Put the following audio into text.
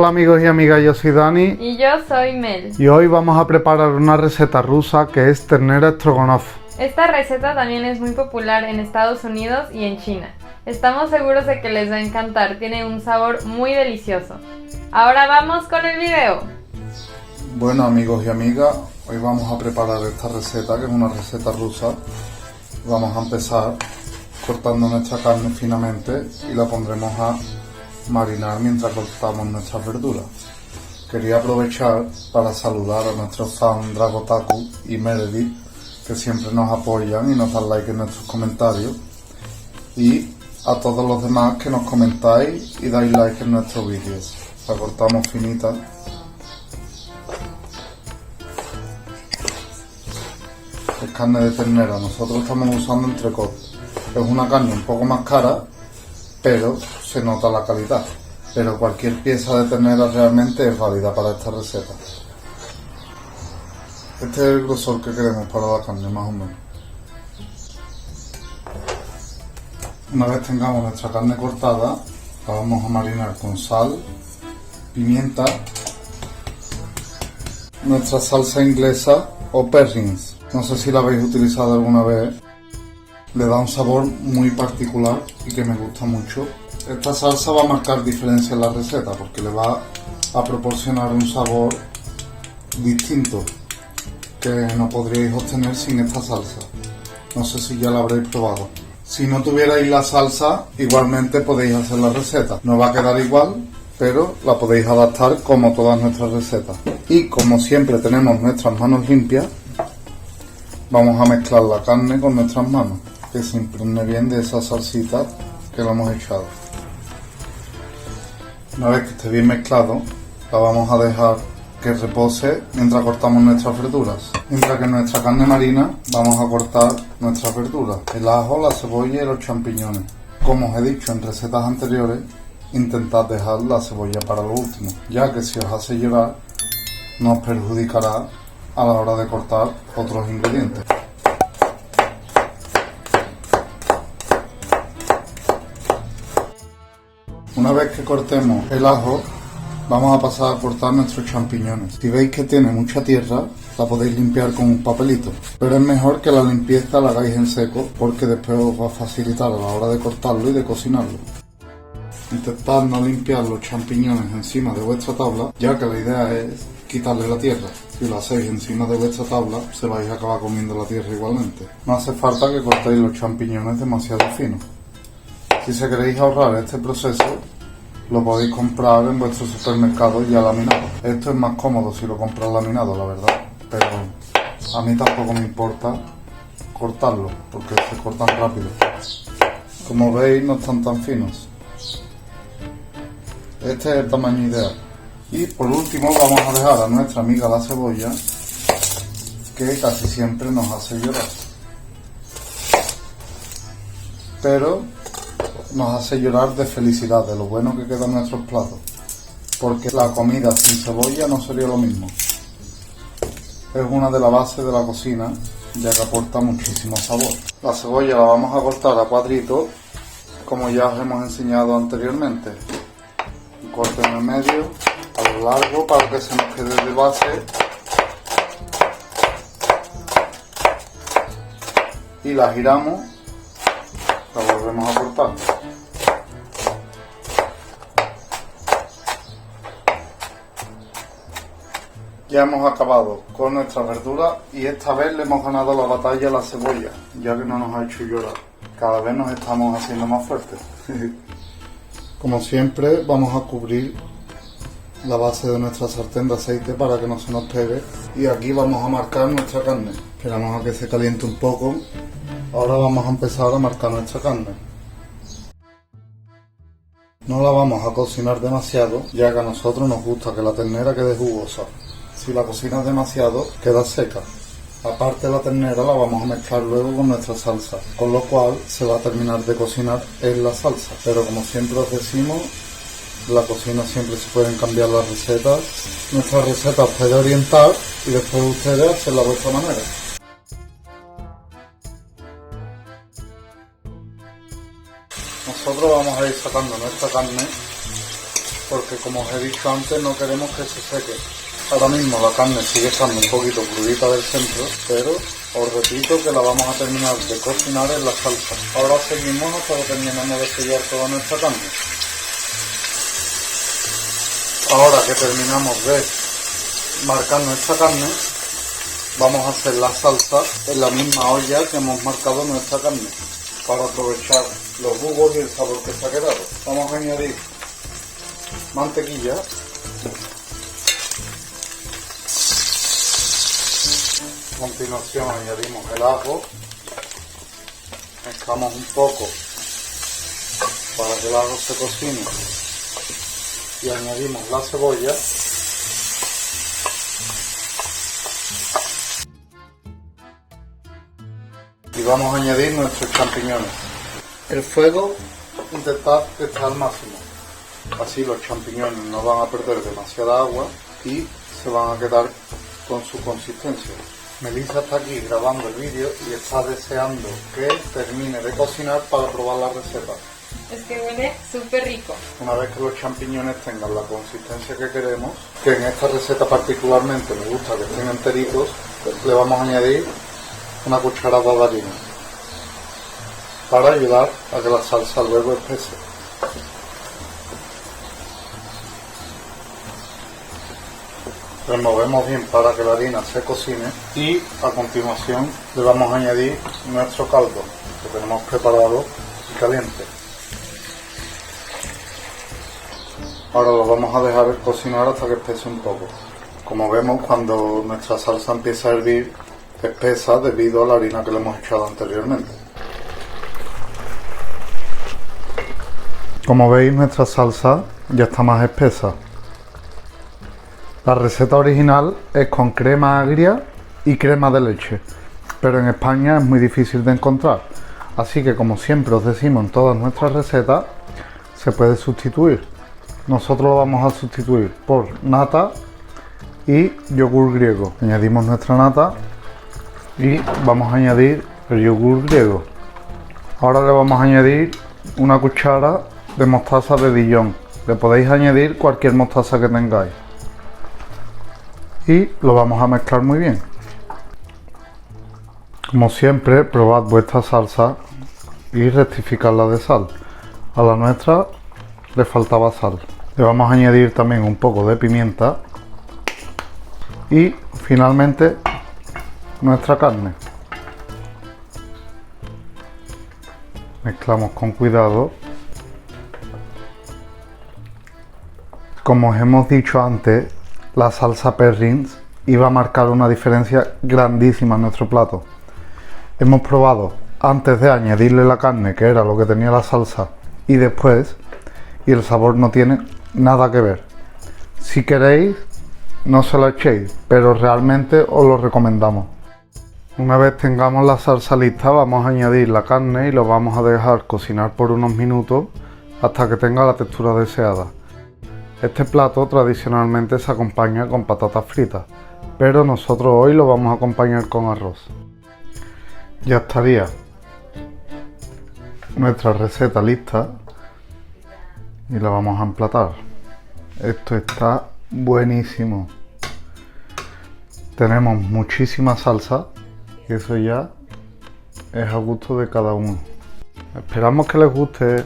Hola amigos y amigas, yo soy Dani Y yo soy Mel. y hoy vamos a preparar una receta rusa que es ternera stroganoff. Esta receta también es muy popular en Estados Unidos y en China. Estamos seguros de que les va a encantar, tiene un sabor muy delicioso. Ahora vamos con el video. Bueno amigos y amigas, hoy vamos a preparar esta receta que es una receta rusa. Vamos a empezar cortando nuestra carne finamente y la pondremos a marinar mientras cortamos nuestras verduras. Quería aprovechar para saludar a nuestros fans Dragotaku y Meredith, que siempre nos apoyan y nos dan like en nuestros comentarios, y a todos los demás que nos comentáis y dais like en nuestros vídeos. La cortamos finita. Es carne de ternera, nosotros estamos usando entrecot. Es una carne un poco más cara, pero se nota la calidad. Pero cualquier pieza de ternera realmente es válida para esta receta. Este es el grosor que queremos para la carne, más o menos. Una vez tengamos nuestra carne cortada, la vamos a marinar con sal, pimienta, nuestra salsa inglesa o Perrins. No sé si la habéis utilizado alguna vez. Le da un sabor muy particular y que me gusta mucho. Esta salsa va a marcar diferencia en la receta porque le va a proporcionar un sabor distinto que no podríais obtener sin esta salsa. No sé si ya la habréis probado. Si no tuvierais la salsa, igualmente podéis hacer la receta. No va a quedar igual, pero la podéis adaptar como todas nuestras recetas. Y como siempre tenemos nuestras manos limpias, vamos a mezclar la carne con nuestras manos, que se impregne bien de esa salsita que le hemos echado. Una vez que esté bien mezclado, la vamos a dejar que repose mientras cortamos nuestras verduras. Mientras que nuestra carne marina, vamos a cortar nuestras verduras, el ajo, la cebolla y los champiñones. Como os he dicho en recetas anteriores, intentad dejar la cebolla para lo último, ya que si os hace llorar, no os perjudicará a la hora de cortar otros ingredientes. Una vez que cortemos el ajo, vamos a pasar a cortar nuestros champiñones. Si veis que tiene mucha tierra, la podéis limpiar con un papelito, pero es mejor que la limpieza la hagáis en seco porque después os va a facilitar a la hora de cortarlo y de cocinarlo. Intentad no limpiar los champiñones encima de vuestra tabla, ya que la idea es quitarle la tierra. Si lo hacéis encima de vuestra tabla, se vais a acabar comiendo la tierra igualmente. No hace falta que cortéis los champiñones demasiado finos. Si se queréis ahorrar este proceso, lo podéis comprar en vuestro supermercado ya laminado. Esto es más cómodo si lo compras laminado, la verdad, pero a mí tampoco me importa cortarlo, porque se cortan rápido. Como veis, no están tan finos. Este es el tamaño ideal. Y por último vamos a dejar a nuestra amiga la cebolla, que casi siempre nos hace llorar. Pero nos hace llorar de felicidad, de lo bueno que quedan nuestros platos. Porque la comida sin cebolla no sería lo mismo. Es una de las bases de la cocina, ya que aporta muchísimo sabor. La cebolla la vamos a cortar a cuadritos, como ya os hemos enseñado anteriormente. Un corte en el medio, a lo largo, para que se nos quede de base. Y la giramos, la volvemos a cortar. Ya hemos acabado con nuestra verdura y esta vez le hemos ganado la batalla a la cebolla, ya que no nos ha hecho llorar. Cada vez nos estamos haciendo más fuertes. Como siempre, vamos a cubrir la base de nuestra sartén de aceite para que no se nos pegue. Y aquí vamos a marcar nuestra carne. Esperamos a que se caliente un poco. Ahora vamos a empezar a marcar nuestra carne. No la vamos a cocinar demasiado, ya que a nosotros nos gusta que la ternera quede jugosa. Si la cocinas demasiado, queda seca. Aparte, la ternera la vamos a mezclar luego con nuestra salsa, con lo cual se va a terminar de cocinar en la salsa. Pero como siempre os decimos, la cocina siempre se pueden cambiar las recetas. Nuestra receta os puede orientar y después ustedes hacerla a vuestra manera. Nosotros vamos a ir sacando nuestra carne porque como os he dicho antes no queremos que se seque. Ahora mismo la carne sigue estando un poquito crudita del centro, pero os repito que la vamos a terminar de cocinar en la salsa. Ahora seguimos hasta que terminemos de sellar toda nuestra carne. Ahora que terminamos de marcar nuestra carne, vamos a hacer la salsa en la misma olla que hemos marcado nuestra carne, para aprovechar los jugos y el sabor que se ha quedado. Vamos a añadir mantequilla, a continuación añadimos el ajo, mezclamos un poco para que el ajo se cocine y añadimos la cebolla. Y vamos a añadir nuestros champiñones. El fuego intentad que esté al máximo, así los champiñones no van a perder demasiada agua y se van a quedar con su consistencia. Melissa está aquí grabando el vídeo y está deseando que termine de cocinar para probar la receta. Es que huele súper rico. Una vez que los champiñones tengan la consistencia que queremos, que en esta receta particularmente me gusta que estén enteritos, le vamos a añadir una cucharada de harina para ayudar a que la salsa luego espese. Removemos bien para que la harina se cocine y a continuación le vamos a añadir nuestro caldo que tenemos preparado y caliente. Ahora lo vamos a dejar cocinar hasta que espese un poco. Como vemos, cuando nuestra salsa empieza a hervir, espesa debido a la harina que le hemos echado anteriormente. Como veis, nuestra salsa ya está más espesa. La receta original es con crema agria y crema de leche, pero en España es muy difícil de encontrar, así que como siempre os decimos en todas nuestras recetas, se puede sustituir. Nosotros lo vamos a sustituir por nata y yogur griego. Añadimos nuestra nata y vamos a añadir el yogur griego. Ahora le vamos a añadir una cuchara de mostaza de Dijon. Le podéis añadir cualquier mostaza que tengáis. Y lo vamos a mezclar muy bien. Como siempre, probad vuestra salsa y rectificarla de sal. A la nuestra le faltaba sal. Le vamos a añadir también un poco de pimienta y finalmente nuestra carne. Mezclamos con cuidado. Como os hemos dicho antes, la salsa Perrins iba a marcar una diferencia grandísima en nuestro plato. Hemos probado antes de añadirle la carne, que era lo que tenía la salsa, y después, y el sabor no tiene nada que ver. Si queréis, no se la echéis, pero realmente os lo recomendamos. Una vez tengamos la salsa lista, vamos a añadir la carne y lo vamos a dejar cocinar por unos minutos hasta que tenga la textura deseada. Este plato tradicionalmente se acompaña con patatas fritas, pero nosotros hoy lo vamos a acompañar con arroz. Ya estaría nuestra receta lista y la vamos a emplatar. Esto está buenísimo. Tenemos muchísima salsa y eso ya es a gusto de cada uno. Esperamos que les guste.